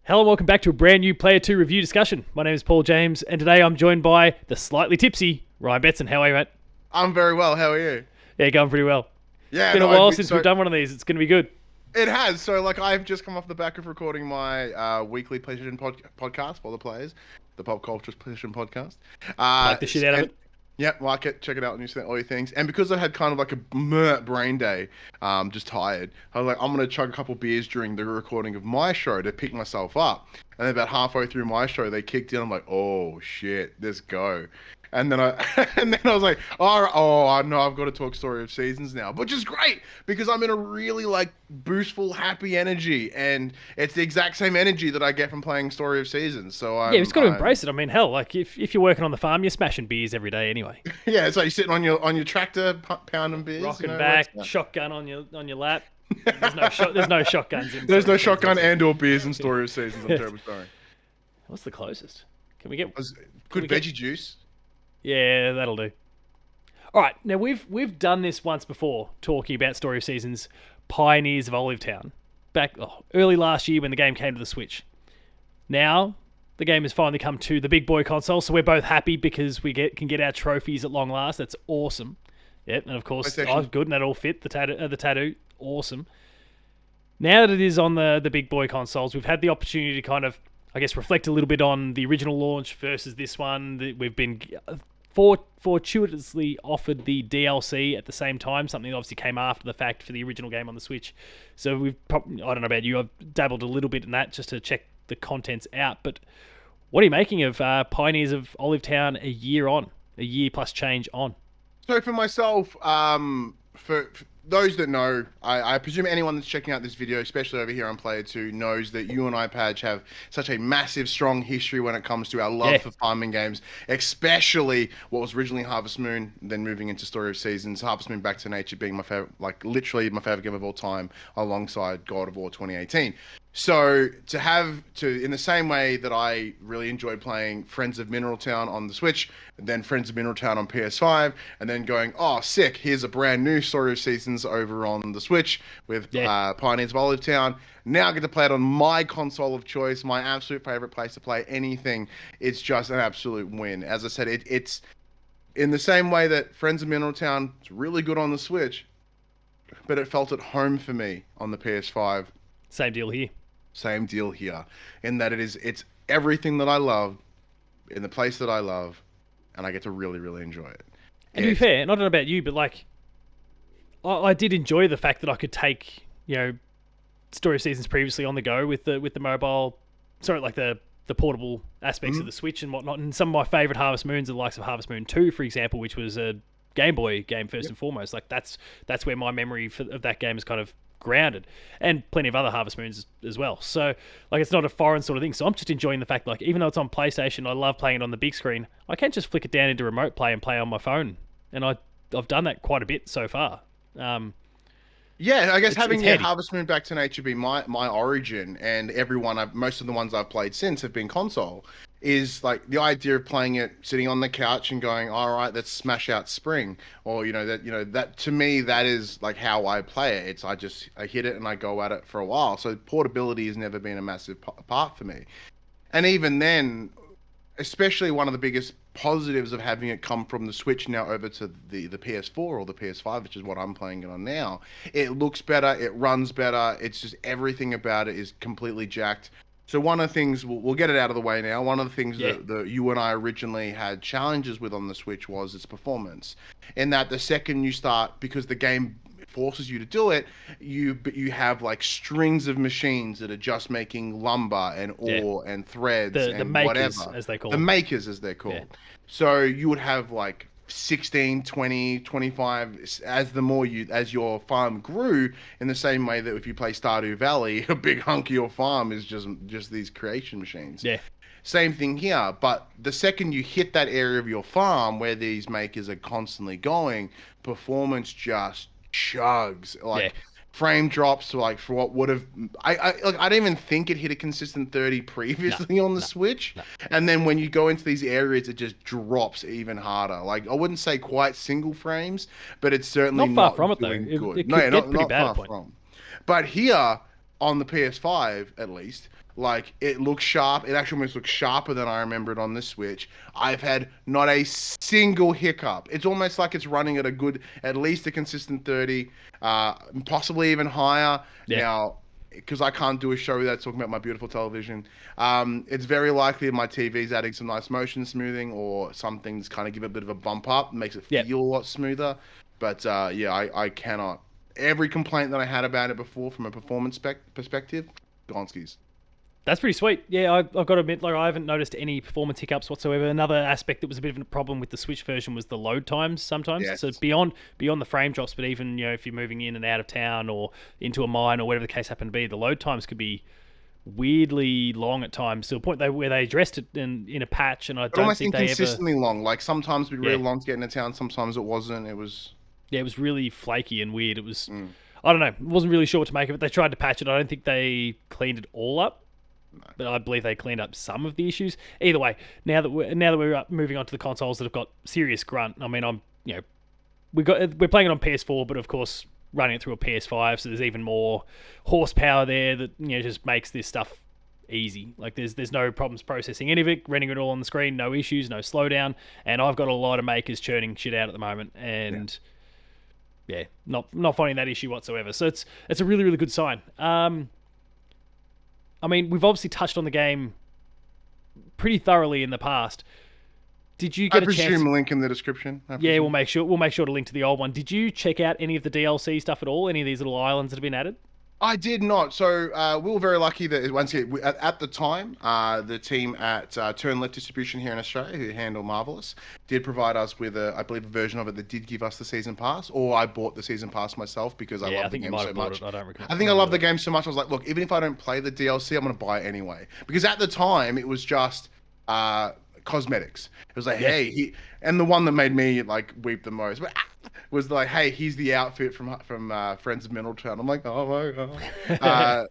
Hello and welcome back to a brand new Player 2 review discussion. My name is Paul James, and today I'm joined by the slightly tipsy Ryan Betson. How are you, mate? I'm very well. How are you? Yeah, going pretty well. Yeah, It's been a while since we've done one of these. It's going to be good. It has. So, I've just come off the back of recording my weekly PlayStation podcast for the players, the PopCulturist PlayStation podcast. Like the shit out of it. Yeah, like it. Check it out on all your things. And because I had kind of like a brain day, just tired, I was like, I'm gonna chug a couple beers during the recording of my show to pick myself up. And then about halfway through my show, they kicked in. I'm like, oh shit, let's go. And then I was like, oh no, I've got to talk Story of Seasons now, which is great because I'm in a really boostful, happy energy, and it's the exact same energy that I get from playing Story of Seasons. So you've just got to embrace it. I mean, hell, if you're working on the farm, you're smashing beers every day anyway. Yeah, it's like you're sitting on your tractor, pounding beers, rocking back, shotgun on your lap. There's no shotguns in. There's no shotgun and/or beers in Story of Seasons. I'm terribly sorry. What's the closest? Can we get good veggie juice? Yeah, that'll do. All right, now we've done this once before, talking about Story of Seasons, Pioneers of Olivetown, back early last year when the game came to the Switch. Now the game has finally come to the big boy console, so we're both happy because we can get our trophies at long last. That's awesome. Yep, and of course, good, and that all fit the tattoo. Awesome. Now that it is on the big boy consoles, we've had the opportunity to kind of, I guess, reflect a little bit on the original launch versus this one. We've been fortuitously offered the DLC at the same time, something that obviously came after the fact for the original game on the Switch. So I don't know about you, I've dabbled a little bit in that just to check the contents out. But what are you making of Pioneers of Olivetown a year plus change on? So for myself, for those that know, I presume anyone that's checking out this video, especially over here on Player 2, knows that you and I, Padge, have such a massive, strong history when it comes to our love for farming games, especially what was originally Harvest Moon, then moving into Story of Seasons. Harvest Moon Back to Nature being my favorite, literally my favorite game of all time, alongside God of War 2018. So in the same way that I really enjoyed playing Friends of Mineral Town on the Switch, and then Friends of Mineral Town on PS5, and then going, oh, sick, here's a brand new Story of Seasons over on the Switch with Pioneers of Olivetown. Now I get to play it on my console of choice, my absolute favorite place to play anything. It's just an absolute win. As I said, it's in the same way that Friends of Mineral Town is really good on the Switch, but it felt at home for me on the PS5. Same deal here, in that it's everything that I love in the place that I love, and I get to really, really enjoy it. And to be fair, and I don't know about you, but I did enjoy the fact that I could take, Story of Seasons previously on the go with the mobile, the portable aspects of the Switch and whatnot. And some of my favorite Harvest Moons are the likes of Harvest Moon 2, for example, which was a Game Boy game first and foremost. That's where my memory of that game is kind of grounded, and plenty of other Harvest Moons as well. So it's not a foreign sort of thing. So I'm just enjoying the fact even though it's on PlayStation, I love playing it on the big screen. I can just flick it down into remote play and play on my phone, and I've done that quite a bit so far. Yeah, I guess having Harvest Moon Back to Nature be my origin, and most of the ones I've played since have been console, is the idea of playing it sitting on the couch and going, all right, let's smash out Spring, or that to me, that is how I play it. I hit it and I go at it for a while. So portability has never been a massive part for me, and even then, especially one of the biggest positives of having it come from the Switch now over to the PS4 or the PS5, which is what I'm playing it on now. It looks better, it runs better, it's just everything about it is completely jacked. So one of the things, we'll get it out of the way now, one of the things that you and I originally had challenges with on the Switch was its performance. In that the second you start, because the game forces you to do it, you have strings of machines that are just making lumber and ore and threads and the makers, whatever. As they call the them. Makers, as they're called. Yeah. So you would have 16, 20, 25 as your farm grew, in the same way that if you play Stardew Valley, a big hunk of your farm is just these creation machines. Yeah. Same thing here, but the second you hit that area of your farm where these makers are constantly going, performance just chugs. Frame drops to for what would have I didn't even think it hit a consistent 30 previously on the Switch. And then when you go into these areas, it just drops even harder. I wouldn't say quite single frames, but it's certainly not far from it though. It could get pretty bad at point. But here on the PS5 at least, Like, it looks sharp. It actually almost looks sharper than I remember it on the Switch. I've had not a single hiccup. It's almost like it's running at a good, at least a consistent 30, possibly even higher. Yeah. Now, because I can't do a show without talking about my beautiful television, it's very likely my TV's adding some nice motion smoothing, or some things kind of give it a bit of a bump up, makes it feel a lot smoother. But yeah, I cannot. Every complaint that I had about it before from a performance perspective, Gonskis. That's pretty sweet. Yeah, I've got to admit, like, I haven't noticed any performance hiccups whatsoever. Another aspect that was a bit of a problem with the Switch version was the load times sometimes. Yes. So beyond the frame drops, but even, if you're moving in and out of town or into a mine or whatever the case happened to be, the load times could be weirdly long at times, to a point where they addressed it in a patch, and I don't think they ever... inconsistently long. Like, sometimes it'd be really long to get into town, sometimes it wasn't. It was... Yeah, it was really flaky and weird. It was... I don't know. Wasn't really sure what to make of it. They tried to patch it. I don't think they cleaned it all up. No. But I believe they cleaned up some of the issues. Either way, now that we're moving on to the consoles that have got serious grunt. I mean, we're playing it on PS4, but of course running it through a PS5, so there's even more horsepower there that just makes this stuff easy. Like, there's no problems processing any of it, rendering it all on the screen, no issues, no slowdown, and I've got a lot of makers churning shit out at the moment, and not finding that issue whatsoever. So it's a really, really good sign. I mean, we've obviously touched on the game pretty thoroughly in the past. Did you get a chance? I presume link in the description. Yeah, we'll make sure to link to the old one. Did you check out any of the DLC stuff at all? Any of these little islands that have been added? I did not. So we were very lucky that once again, at the time, the team at Turn Left Distribution here in Australia, who handle Marvelous, did provide us with I believe a version of it that did give us the season pass, or I bought the season pass myself because I love the game so much. I think I love the game so much. I was like, look, even if I don't play the DLC, I'm going to buy it anyway. Because at the time, it was just cosmetics. It was like, hey, and the one that made me like weep the most was like, hey, here's the outfit from Friends of Middletown. I'm like, oh my god.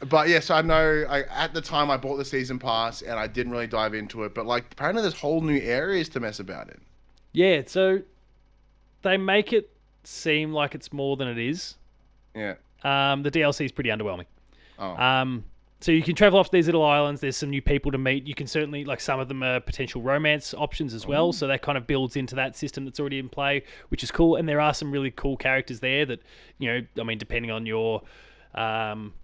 But yes, I know. At the time I bought the season pass and I didn't really dive into it. But like, apparently there's whole new areas to mess about in. Yeah, so they make it seem like it's more than it is. Yeah. The DLC is pretty underwhelming. Oh. So you can travel off these little islands. There's some new people to meet. You can certainly, like, some of them are potential romance options as well. So that kind of builds into that system that's already in play, which is cool. And there are some really cool characters there that, I mean, depending on your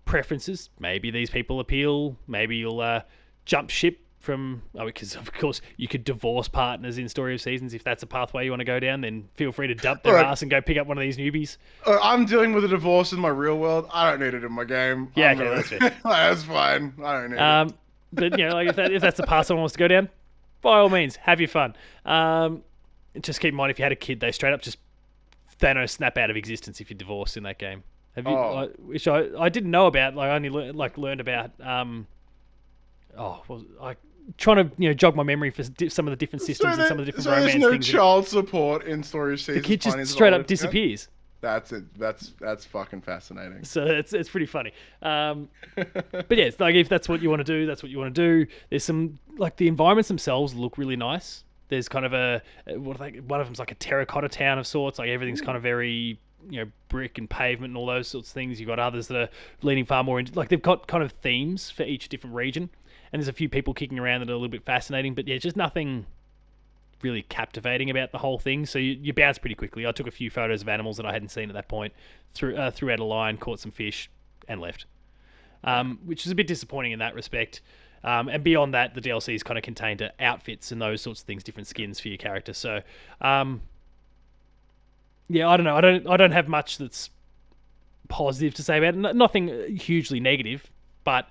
preferences, maybe these people appeal. Maybe you'll jump ship from... because, of course, you could divorce partners in Story of Seasons. If that's a pathway you want to go down, then feel free to dump their ass and go pick up one of these newbies. I'm dealing with a divorce in my real world. I don't need it in my game. Yeah, okay, that's fair. That's fine. I don't need it. But, like, if that's the path someone wants to go down, by all means, have your fun. Just keep in mind, if you had a kid, they straight up just Thanos snap out of existence if you're divorced in that game. Have you? Which I didn't know about. Like, I only learned about... trying to jog my memory for some of the different systems and some of the different romance things. There's no child support in Story of Seasons. The kid just straight up disappears. That's it. That's fucking fascinating. So it's pretty funny. But yeah, it's like, if that's what you want to do, that's what you want to do. There's some, like, the environments themselves look really nice. There's kind of one of them's like a terracotta town of sorts. Like, everything's kind of very brick and pavement and all those sorts of things. You've got others that are leaning far more into, like, they've got kind of themes for each different region. And there's a few people kicking around that are a little bit fascinating, but yeah, just nothing really captivating about the whole thing. So you bounce pretty quickly. I took a few photos of animals that I hadn't seen at that point, threw out a line, caught some fish, and left. Which is a bit disappointing in that respect. And beyond that, the DLC is kind of contained to outfits and those sorts of things, different skins for your character. So, yeah, I don't know. I don't have much that's positive to say about it. Nothing hugely negative, but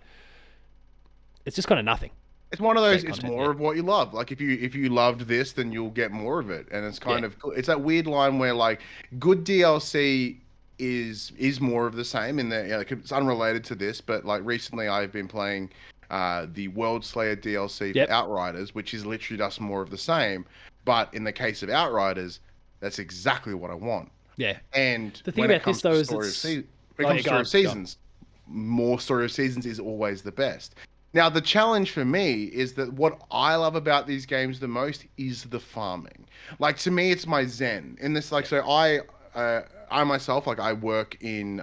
it's just kind of nothing. It's one of those. It's more of what you love. Like, if you loved this, then you'll get more of it. And it's kind of, it's that weird line where, like, good DLC is more of the same in that, like, it's unrelated to this, but like recently I've been playing the World Slayer DLC for Outriders, which is literally just more of the same. But in the case of Outriders, that's exactly what I want. Yeah. And the thing about this though is when it comes to Story of Seasons, more Story of Seasons is always the best. Now, the challenge for me is that what I love about these games the most is the farming. Like, to me, it's my zen. In this, like, so I I myself, like I work in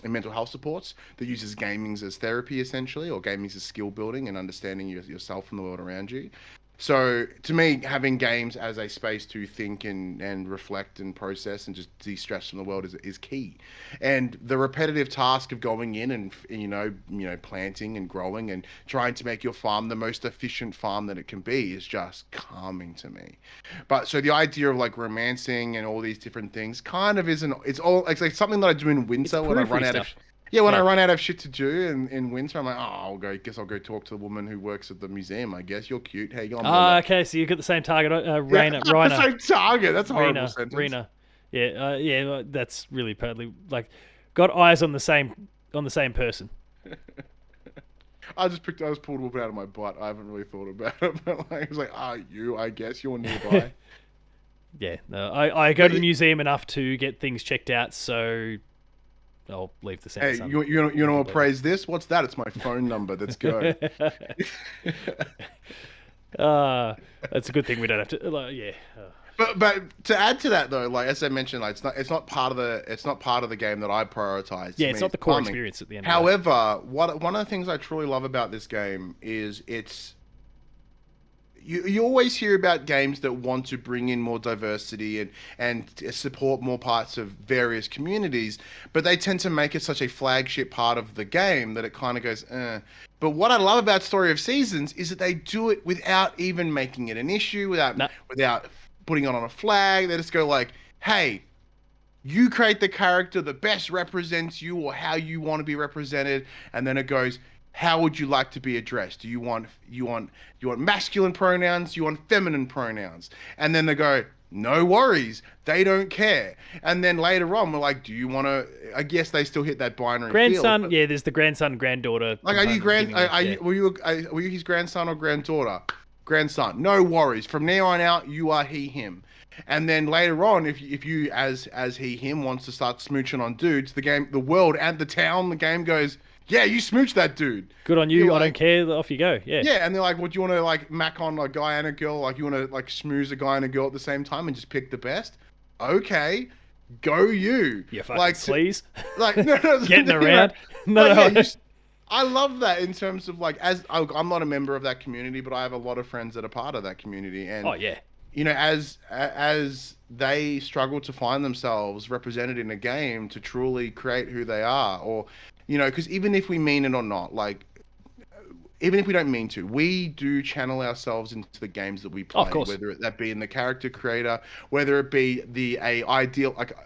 mental health supports that uses gaming as therapy essentially, or gaming as skill building and understanding yourself and the world around you. So to me, having games as a space to think and reflect and process and just de-stress from the world is key. And the repetitive task of going in and planting and growing and trying to make your farm the most efficient farm that it can be is just calming to me. But so the idea of like romancing and all these different things kind of isn't. It's like something that I do in It's winter when I run periphery out stuff. of. Yeah, when I Yeah. run out of shit to do in winter, I'm like, oh, guess I'll go talk to the woman who works at the museum. I guess you're cute. How you going? Blah, blah. Okay, so you got the same target. Yeah, Rainer, same target. That's a horrible Rena, sentence. Rena. Yeah, that's really badly like got eyes on the same person. I just pulled a whoop out of my butt. I haven't really thought about it, but like, I was like, you? I guess you're nearby. Yeah, no, I go to the museum enough to get things checked out, so I'll leave the sentence. Hey, you know what praise this? What's that? It's my phone number. Let's go. That's a good thing we don't have to. Yeah. But to add to that though, like as I mentioned, like it's not part of the game that I prioritize. Yeah, To it's me, not the core farming. experience at the end. However, one of the things I truly love about this game is you always hear about games that want to bring in more diversity and support more parts of various communities, but they tend to make it such a flagship part of the game that it kind of goes, eh. But what I love about Story of Seasons is that they do it without even making it an issue, without putting it on a flag. They just go like, hey, you create the character that best represents you or how you want to be represented, and then it goes, how would you like to be addressed? Do you want masculine pronouns? Do you want feminine pronouns? And then they go, no worries, they don't care. And then later on, we're like, do you want to? I guess they still hit that binary grandson. field, Yeah, there's the grandson, granddaughter. like, were you his grandson or granddaughter? Grandson. No worries. From now on out, you are he, him. And then later on, if you as he, him wants to start smooching on dudes, the world and the town, the game goes, yeah, you smooch that dude. Good on you. You're I like, don't care. Off you go. Yeah. yeah, and they're like, "What do you want to like mac on a guy and a girl? Like you want to like schmooze a guy and a girl at the same time and just pick the best? Okay, go you. Yeah, fucking like sleaze. Like no, Getting you know, around. No, yeah, I love that in terms of like I'm not a member of that community, but I have a lot of friends that are part of that community, and oh yeah. As they struggle to find themselves represented in a game to truly create who they are, or because even if we mean it or not, like even if we don't mean to, we do channel ourselves into the games that we play, of course. whether that be in the character creator, whether it be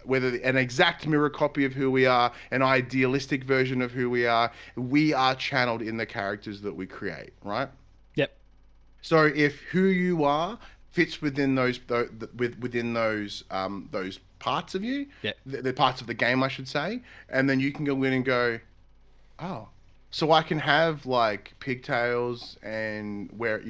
whether an exact mirror copy of who we are, an idealistic version of who we are channeled in the characters that we create, right? Yep. So if who you are fits within those parts of you, yeah, the parts of the game, I should say, and then you can go in and go, oh, so I can have like pigtails and wear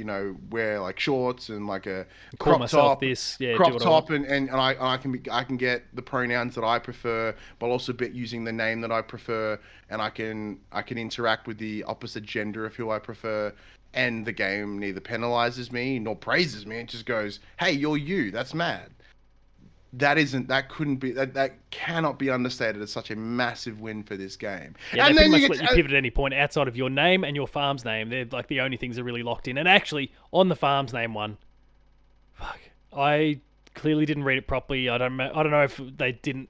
like shorts and like a crop top, and I can get the pronouns that I prefer, but also using the name that I prefer, and I can interact with the opposite gender of who I prefer. And the game neither penalizes me nor praises me. It just goes, "Hey, you're you." That's mad. That cannot be understated as such a massive win for this game. Yeah, and then you let you pivot at any point outside of your name and your farm's name. They're like the only things that are really locked in. And actually, on the farm's name one, fuck, I clearly didn't read it properly. I don't know if they didn't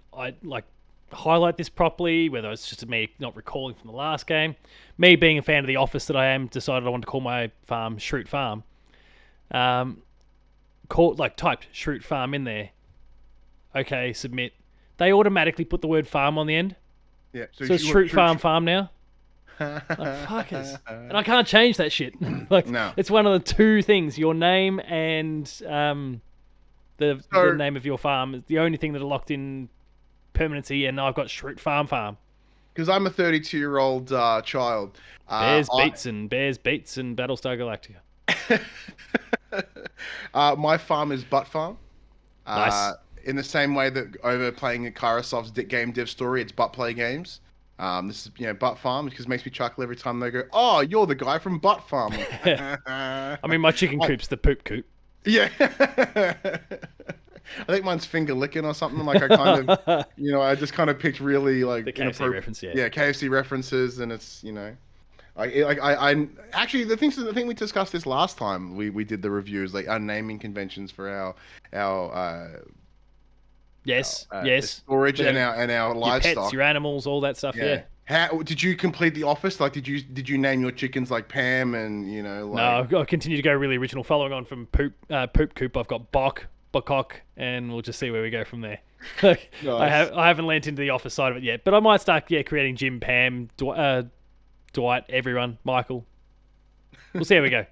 highlight this properly, whether it's just me not recalling from the last game. Me being a fan of The Office that I am, decided I wanted to call my farm Shroot Farm. Typed Shroot Farm in there. Okay, submit. They automatically put the word farm on the end. Yeah. So it's Shroot Farm now. Like, fuckers. And I can't change that shit. No. It's one of the two things, your name and the name of your farm is the only thing that are locked in permanency, and I've got Shroot Farm. Because I'm a 32-year-old child. Bears Beats and Battlestar Galactica. My farm is Butt Farm. Nice. In the same way that over playing at Karasov's game dev story, it's Butt Play Games. This is Butt Farm, because it makes me chuckle every time they go, "Oh, you're the guy from Butt Farm." I mean, my chicken coop's the poop coop. Yeah. I think mine's finger licking or something. Like I kind of, I just kind of picked really like the KFC inappropriate reference, yeah. Yeah, KFC references, and it's I actually the thing we discussed this last time we did the reviews, like our naming conventions for our Yes, storage but and our your pets, livestock. your animals, all that stuff. Yeah. How did you complete the office? Like, did you name your chickens like Pam and like? No, I continue to go really original. Following on from Poop Coop, I've got Bokok, and we'll just see where we go from there. Nice. I haven't leant into the office side of it yet, but I might start creating Jim, Pam, Dwight, everyone, Michael. We'll see how we go.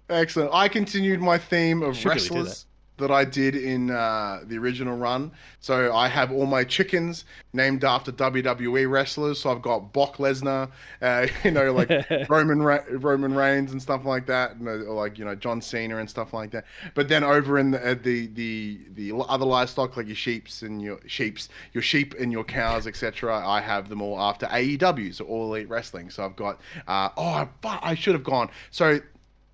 Excellent. I continued my theme of Should really wrestlers that I did in the original run. So I have all my chickens named after WWE wrestlers. So I've got Brock Lesnar, like Roman Reigns and stuff like that, or like John Cena and stuff like that. But then over in the other livestock, like your sheep and your cows, etc., I have them all after AEW, so All Elite Wrestling. So I've got I should have gone. So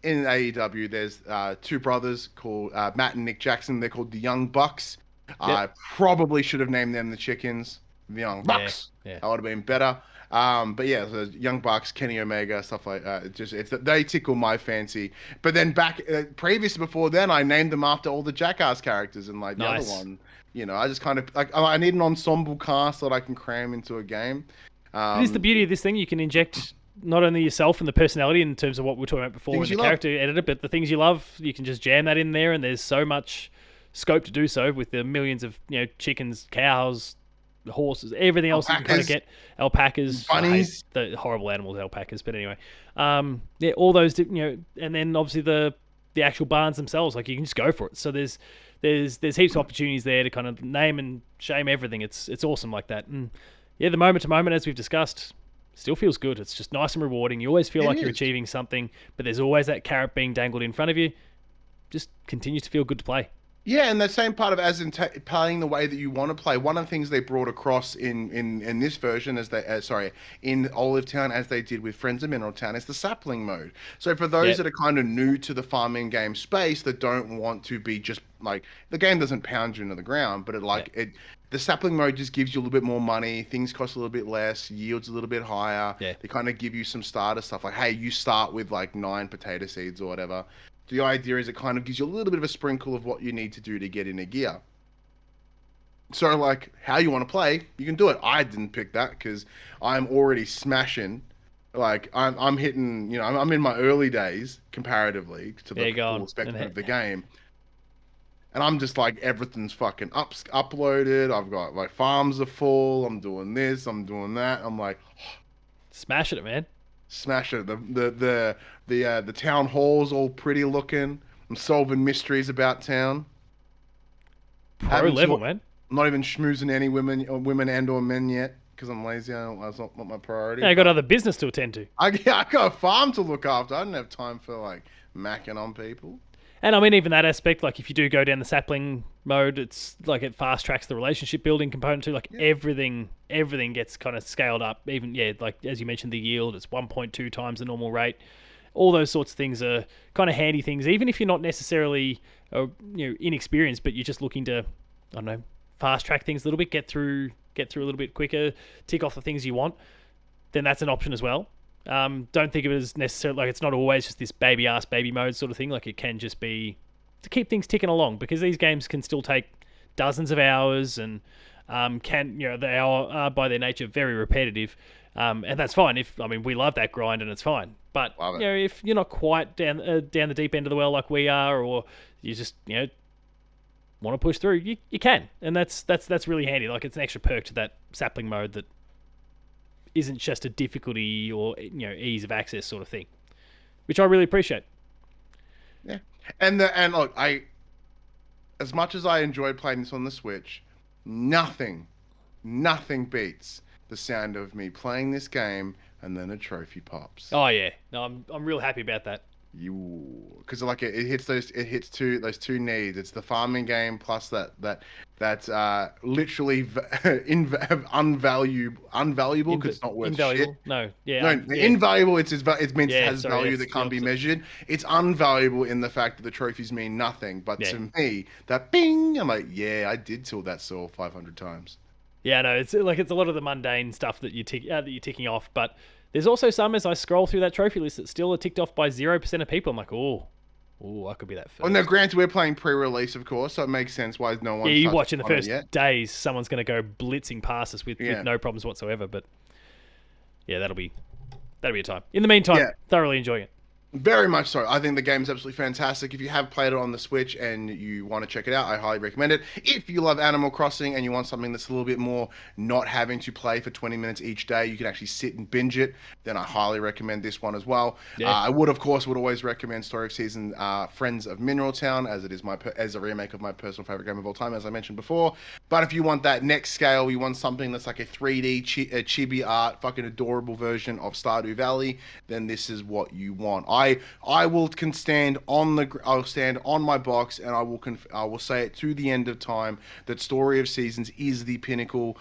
in AEW, there's two brothers called Matt and Nick Jackson. They're called the Young Bucks. Yep. I probably should have named them the Chickens, the Young Bucks. Yeah. That would have been better. But yeah, so Young Bucks, Kenny Omega, stuff like that. They tickle my fancy. But then before then, I named them after all the Jackass characters, and like the other one, I just kind of like I need an ensemble cast that I can cram into a game. It is the beauty of this thing. You can inject not only yourself and the personality in terms of what we were talking about before in the character editor, but the things you love, you can just jam that in there, and there's so much scope to do so with the millions of chickens, cows, horses, everything else you can kind of get. Alpacas, bunnies, the horrible animals, alpacas. But anyway, all those, and then obviously the actual barns themselves, like you can just go for it. So there's heaps of opportunities there to kind of name and shame everything. It's awesome like that. And yeah, the moment to moment, as we've discussed, still feels good. It's just nice and rewarding. You always feel like you're achieving something, but there's always that carrot being dangled in front of you. Just continues to feel good to play. Yeah, and that same part of as in playing the way that you want to play. One of the things they brought across in this version, in Olive Town, as they did with Friends of Mineral Town, is the sapling mode. So for those that are kind of new to the farming game space, that don't want to be just like the game doesn't pound you into the ground, but the sapling mode just gives you a little bit more money. Things cost a little bit less. Yields a little bit higher. Yeah. They kind of give you some starter stuff like, hey, you start with like 9 potato seeds or whatever. The idea is it kind of gives you a little bit of a sprinkle of what you need to do to get in a gear. So like how you want to play, you can do it. I didn't pick that because I'm already smashing. Like I'm hitting, I'm in my early days comparatively to the full spectrum of the game. And I'm just like, everything's fucking uploaded. I've got like farms are full. I'm doing this. I'm doing that. I'm like, smashing it, man. Smashing it. The town hall's all pretty looking. I'm solving mysteries about town. Pro level, man. I'm not even schmoozing any women and or men yet because I'm lazy. That's not my priority. Yeah, I got other business to attend to. I got a farm to look after. I don't have time for like macking on people. And I mean, even that aspect, like if you do go down the sapling mode, it's like it fast tracks the relationship building component too. Like everything gets kind of scaled up. Even like as you mentioned, the yield, it's 1.2 times the normal rate. All those sorts of things are kind of handy things. Even if you're not necessarily inexperienced, but you're just looking to, I don't know, fast track things a little bit, get through a little bit quicker, tick off the things you want, then that's an option as well. Don't think of it as necessarily like it's not always just this baby mode sort of thing. Like it can just be to keep things ticking along, because these games can still take dozens of hours and they are by their nature very repetitive, and that's fine. We love that grind and it's fine. But if you're not quite down the deep end of the well like we are, or you just want to push through, you can, and that's really handy. Like it's an extra perk to that sapling mode that isn't just a difficulty or ease of access sort of thing, which I really appreciate. Yeah, and look, as much as I enjoyed playing this on the Switch, nothing beats the sound of me playing this game and then a trophy pops. Oh yeah, no, I'm real happy about that. Because like it hits those two needs. It's the farming game plus that that's literally unvaluable because it's not worth shit. Invaluable? No. Yeah. No, invaluable. It means it Yeah. has Sorry. value That's that the can't be opposite. measured. It's unvaluable in the fact that the trophies mean nothing. But Yeah. to me, that bing, I'm like, yeah, I did till that soul 500 times. Yeah. No. It's like it's a lot of the mundane stuff that that you're ticking off, but there's also some as I scroll through that trophy list that still are ticked off by 0% of people. I'm like, I could be that first. Well, no, granted, we're playing pre-release, of course, so it makes sense why no one's you touched watch in the on it first yet. days, someone's going to go blitzing past us with Yeah. no problems whatsoever. But yeah, that'll be a time. In the meantime, Yeah. thoroughly enjoying it. Very much so. I think the game's absolutely fantastic. If you have played it on the Switch and you want to check it out, I highly recommend it. If you love Animal Crossing and you want something that's a little bit more not having to play for 20 minutes each day, you can actually sit and binge it, then I highly recommend this one as well. Yeah. I would, of course, always recommend Story of Season Friends of Mineral Town, as it is as a remake of my personal favorite game of all time, as I mentioned before. But if you want that next scale, you want something that's like a 3D chibi art, fucking adorable version of Stardew Valley, then this is what you want. I'll stand on my box and I will say it to the end of time that Story of Seasons is the pinnacle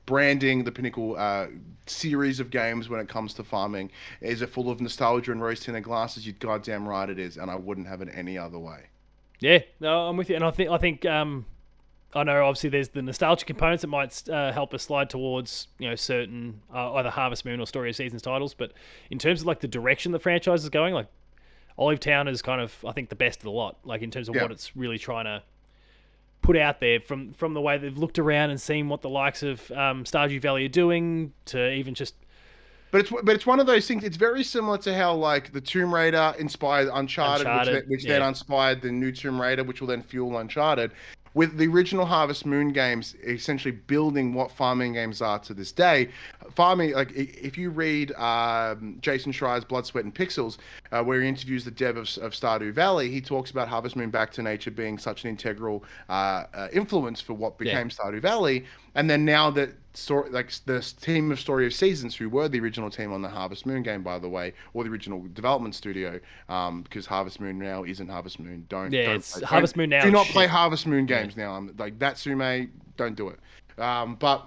branding, the pinnacle series of games when it comes to farming. Is it full of nostalgia and rose-tinted glasses? You're goddamn right it is, and I wouldn't have it any other way. Yeah, no, I'm with you, and I think I know obviously there's the nostalgia components that might help us slide towards certain either Harvest Moon or Story of Seasons titles, but in terms of like the direction the franchise is going, like Olive Town is kind of I think the best of the lot, like in terms of what it's really trying to put out there from the way they've looked around and seen what the likes of Stardew Valley are doing to even just. But it's one of those things. It's very similar to how like the Tomb Raider inspired Uncharted. Which then inspired the new Tomb Raider, which will then fuel Uncharted. With the original Harvest Moon games, essentially building what farming games are to this day. Farming, like if you read Jason Schreier's Blood, Sweat, and Pixels, where he interviews the dev of Stardew Valley, he talks about Harvest Moon Back to Nature being such an integral influence for what became Stardew Valley. And then now that the team of Story of Seasons, who were the original team on the Harvest Moon game, by the way, or the original development studio, because Harvest Moon now isn't Harvest Moon. Harvest Moon now. Do not play Harvest Moon games now. I'm like Natsume, don't do it. But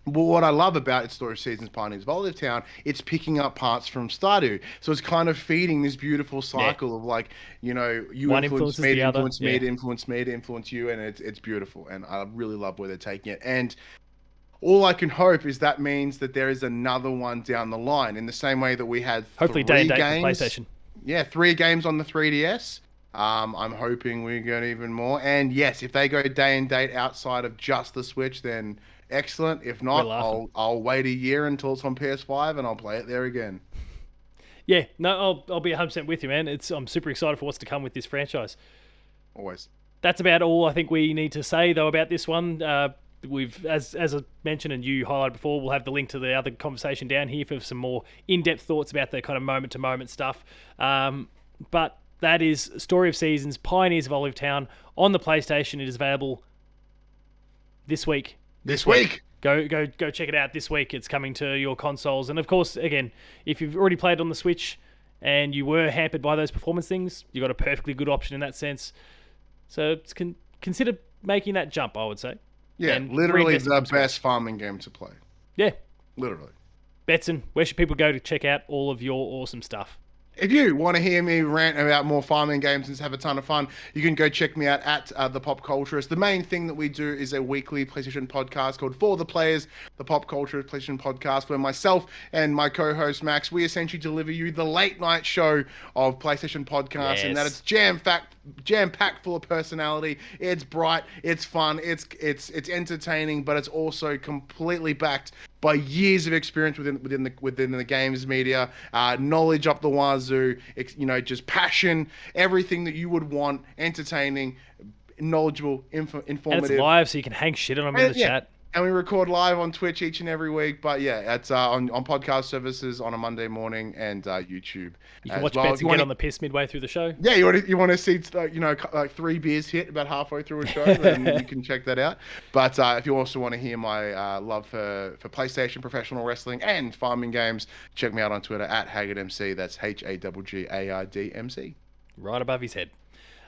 what I love about its Story of Seasons Pioneers of Olive Town, it's picking up parts from Stardew. So it's kind of feeding this beautiful cycle of like, you influence me to influence me to influence me to influence you, and it's beautiful. And I really love where they're taking it. And all I can hope is that means that there is another one down the line, in the same way that we had hopefully day and date for PlayStation. Yeah, 3 games on the 3DS. I'm hoping we get even more. And yes, if they go day and date outside of just the Switch, then excellent. If not, I'll wait a year until it's on PS5 and I'll play it there again. Yeah, no, I'll be 100% with you, man. I'm super excited for what's to come with this franchise. Always. That's about all I think we need to say though about this one. We've, as I mentioned and you highlighted before, we'll have the link to the other conversation down here for some more in-depth thoughts about the kind of moment-to-moment stuff. But that is Story of Seasons, Pioneers of Olive Town on the PlayStation. It is available this week. This week. Go check it out this week. It's coming to your consoles. And of course, again, if you've already played on the Switch and you were hampered by those performance things, you've got a perfectly good option in that sense. So consider making that jump, I would say. Yeah, literally the best farming game to play. Yeah. Literally. Betson, where should people go to check out all of your awesome stuff? If you want to hear me rant about more farming games and have a ton of fun, you can go check me out at the PopCulturist. The main thing that we do is a weekly PlayStation podcast called For the Players, the PopCulturist PlayStation podcast, where myself and my co-host Max, we essentially deliver you the late night show of PlayStation podcasts, and that it's jam-packed full of personality. It's bright, it's fun, it's entertaining, but it's also completely backed by years of experience within the games media, knowledge up the wazoo, just passion, everything that you would want, entertaining, knowledgeable, informative. And it's live, so you can hang shit on them in the chat. And we record live on Twitch each and every week. But yeah, it's on podcast services on a Monday morning and YouTube. You can watch Betson get on the piss midway through the show. Yeah, you want to see like 3 beers hit about halfway through a show, then you can check that out. But if you also want to hear my love for PlayStation, professional wrestling, and farming games, check me out on Twitter at HaggardMC. That's HAGGARDMC. Right above his head.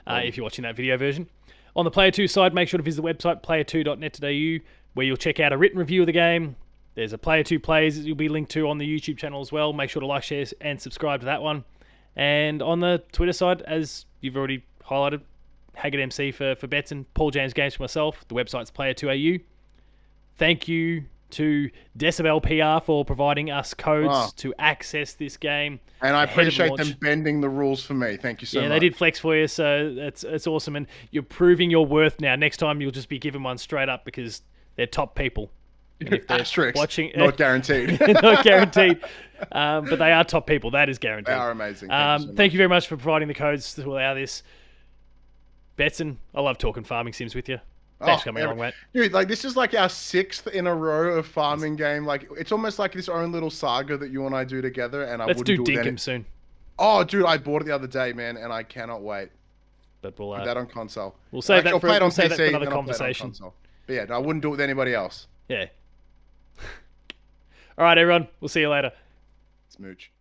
If you're watching that video version. On the Player 2 side, make sure to visit the website player2.net.au, where you'll check out a written review of the game. There's a Player 2 Plays that you'll be linked to on the YouTube channel as well. Make sure to like, share, and subscribe to that one. And on the Twitter side, as you've already highlighted, Haggard MC for Betson, Paul James Games for myself. The website's player2au. Thank you to Decibel PR for providing us codes to access this game. And I appreciate them bending the rules for me. Thank you so much. Yeah, they did flex for you, so it's awesome. And you're proving your worth now. Next time, you'll just be given one straight up because they're top people. And if they're watching, not guaranteed. Not guaranteed. But they are top people. That is guaranteed. They are amazing. Thank you very much for providing the codes to allow this. Betson, I love talking farming sims with you. Thanks for coming along, mate. Dude, like this is like our 6th in a row of farming game. Like it's almost like this own little saga that you and I do together. And Let's do Dinkum soon. Oh, dude, I bought it the other day, man, and I cannot wait. But we'll put that on console. We'll save that for another conversation. But yeah, I wouldn't do it with anybody else. Yeah. All right, everyone. We'll see you later. Smooch.